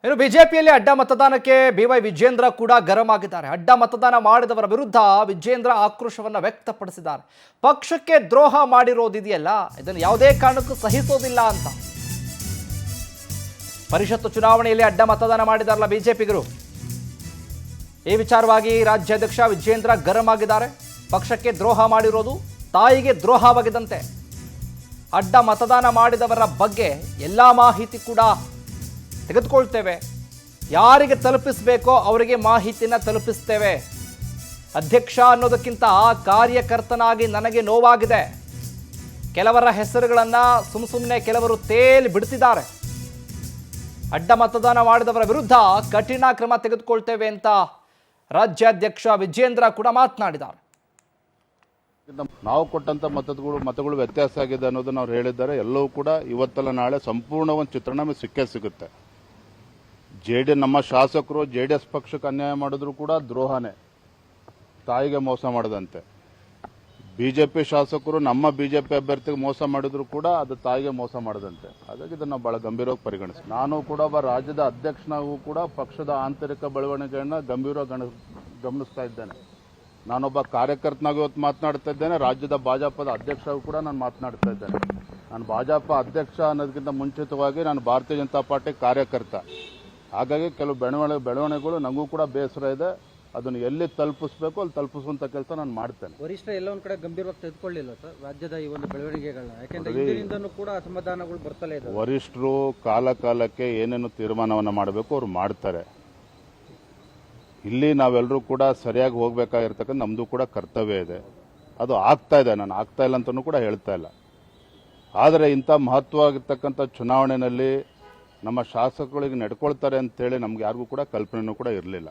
ಇನ್ನು ಬಿಜೆಪಿಯಲ್ಲಿ ಅಡ್ಡ ಮತದಾನಕ್ಕೆ ಬಿವೈ ವಿಜೇಂದ್ರ ಕೂಡ ಗರಂ ಆಗಿದ್ದಾರೆ. ಅಡ್ಡ ಮತದಾನ ಮಾಡಿದವರ ವಿರುದ್ಧ ವಿಜೇಂದ್ರ ಆಕ್ರೋಶವನ್ನು ವ್ಯಕ್ತಪಡಿಸಿದ್ದಾರೆ. ಪಕ್ಷಕ್ಕೆ ದ್ರೋಹ ಮಾಡಿರೋದಿದೆಯಲ್ಲ, ಇದನ್ನು ಯಾವುದೇ ಕಾರಣಕ್ಕೂ ಸಹಿಸೋದಿಲ್ಲ ಅಂತ. ಪರಿಷತ್ತು ಚುನಾವಣೆಯಲ್ಲಿ ಅಡ್ಡ ಮತದಾನ ಮಾಡಿದಾರಲ್ಲ ಬಿಜೆಪಿಗರು, ಈ ವಿಚಾರವಾಗಿ ರಾಜ್ಯಾಧ್ಯಕ್ಷ ವಿಜೇಂದ್ರ ಗರಂ ಆಗಿದ್ದಾರೆ. ಪಕ್ಷಕ್ಕೆ ದ್ರೋಹ ಮಾಡಿರೋದು ತಾಯಿಗೆ ದ್ರೋಹವಾಗಿದ್ದಂತೆ. ಅಡ್ಡ ಮತದಾನ ಮಾಡಿದವರ ಬಗ್ಗೆ ಎಲ್ಲ ಮಾಹಿತಿ ಕೂಡ ತೆಗೆದುಕೊಳ್ತೇವೆ, ಯಾರಿಗೆ ತಲುಪಿಸಬೇಕೋ ಅವರಿಗೆ ಮಾಹಿತಿನ ತಲುಪಿಸ್ತೇವೆ. ಅಧ್ಯಕ್ಷ ಅನ್ನೋದಕ್ಕಿಂತ ಕಾರ್ಯಕರ್ತನಾಗಿ ನನಗೆ ನೋವಾಗಿದೆ. ಕೆಲವರ ಹೆಸರುಗಳನ್ನು ಸುಮ್ಮನೆ ಕೆಲವರು ತೇಲಿ ಬಿಡ್ತಿದ್ದಾರೆ. ಅಡ್ಡ ಮತದಾನ ಮಾಡಿದವರ ವಿರುದ್ಧ ಕಠಿಣ ಕ್ರಮ ತೆಗೆದುಕೊಳ್ತೇವೆ ಅಂತ ರಾಜ್ಯಾಧ್ಯಕ್ಷ ವಿಜೇಂದ್ರ ಕೂಡ ಮಾತನಾಡಿದ್ದಾರೆ. ನಾವು ಕೊಟ್ಟಂತ ಮತಗಳು ವ್ಯತ್ಯಾಸ ಆಗಿದೆ ಅನ್ನೋದನ್ನ ಅವ್ರು ಹೇಳಿದ್ದಾರೆ. ಎಲ್ಲವೂ ಕೂಡ ಇವತ್ತಲ್ಲ ನಾಳೆ ಸಂಪೂರ್ಣ ಒಂದು ಚಿತ್ರಣ ನಮಗೆ ಸಿಕ್ಕೇ ಸಿಗುತ್ತೆ. ನಮ್ಮ ಶಾಸಕರು JDS ಪಕ್ಷಕ್ಕೆ ಅನ್ಯಾಯ ಮಾಡಿದ್ರು ಕೂಡ ದ್ರೋಹನೇ, ತಾಯಿಗೆ ಮೋಸ ಮಾಡದಂತೆ. ಬಿಜೆಪಿ ಶಾಸಕರು ನಮ್ಮ ಬಿಜೆಪಿ ಅಭ್ಯರ್ಥಿಗೆ ಮೋಸ ಮಾಡಿದ್ರು ಕೂಡ ಅದು ತಾಯಿಗೆ ಮೋಸ ಮಾಡದಂತೆ. ಹಾಗಾಗಿ ಇದನ್ನು ಬಹಳ ಗಂಭೀರವಾಗಿ ಪರಿಗಣಿಸಿ, ನಾನು ಕೂಡ ಒಬ್ಬ ರಾಜ್ಯದ ಅಧ್ಯಕ್ಷನಾಗೂ ಕೂಡ ಪಕ್ಷದ ಆಂತರಿಕ ಬೆಳವಣಿಗೆಯನ್ನು ಗಂಭೀರವಾಗಿ ಗಮನಿಸ್ತಾ ಇದ್ದೇನೆ. ನಾನೊಬ್ಬ ಕಾರ್ಯಕರ್ತನಾಗಿ ಇವತ್ತು ಮಾತನಾಡ್ತಾ ಇದ್ದೇನೆ. ರಾಜ್ಯದ ಭಾಜಪದ ಅಧ್ಯಕ್ಷರಾಗೂ ಕೂಡ ನಾನು ಮಾತನಾಡ್ತಾ ಇದ್ದೇನೆ. ನಾನು ಭಾಜಪ ಅಧ್ಯಕ್ಷ ಅನ್ನೋದಕ್ಕಿಂತ ಮುಂಚಿತವಾಗಿ ನಾನು ಭಾರತೀಯ ಜನತಾ ಪಾರ್ಟಿ ಕಾರ್ಯಕರ್ತ. ಹಾಗಾಗಿ ಕೆಲವು ಬೆಳವಣಿಗೆಗಳು ನನಗೂ ಕೂಡ ಬೇಸರ ಇದೆ. ಅದನ್ನು ಎಲ್ಲಿ ತಲುಪಿಸಬೇಕು ಅಲ್ಲಿ ತಲುಪಿಸುವಂತ ಕೆಲಸ ನಾನು ಮಾಡ್ತೇನೆ. ವರಿಷ್ಠ ಎಲ್ಲ ಒಂದ್ ಕಡೆ ಗಂಭೀರವಾಗಿ ತೆಗೆದುಕೊಳ್ಳಿಲ್ಲ ಸರ್ ರಾಜ್ಯದ ಈ ಒಂದು ಬೆಳವಣಿಗೆಗಳನ್ನ, ಯಾಕೆಂದ್ರೆ ಇದರಿಂದನೂ ಕೂಡ ಅಸಮಾಧಾನಗಳು ಬರ್ತಲೇ ಇದೆ. ವರಿಷ್ಠರು ಕಾಲಕ್ಕೆ ಏನೇನು ತೀರ್ಮಾನವನ್ನ ಮಾಡಬೇಕು ಅವ್ರು ಮಾಡ್ತಾರೆ. ಇಲ್ಲಿ ನಾವೆಲ್ಲರೂ ಕೂಡ ಸರಿಯಾಗಿ ಹೋಗ್ಬೇಕಾಗಿರ್ತಕ್ಕಂಥ ನಮ್ದು ಕೂಡ ಕರ್ತವ್ಯ ಇದೆ. ಅದು ಆಗ್ತಾ ಇದೆ, ನಾನು ಆಗ್ತಾ ಇಲ್ಲ ಅಂತಲೂ ಕೂಡ ಹೇಳ್ತಾ ಇಲ್ಲ. ಆದರೆ ಇಂಥ ಮಹತ್ವವಾಗಿರ್ತಕ್ಕಂಥ ಚುನಾವಣೆಯಲ್ಲಿ ನಮ್ಮ ಶಾಸಕರುಗಳಿಗೆ ನಡ್ಕೊಳ್ತಾರೆ ಅಂತೇಳಿ ನಮ್ಗೆ ಯಾರಿಗೂ ಕೂಡ ಕಲ್ಪನೆನೂ ಕೂಡ ಇರಲಿಲ್ಲ.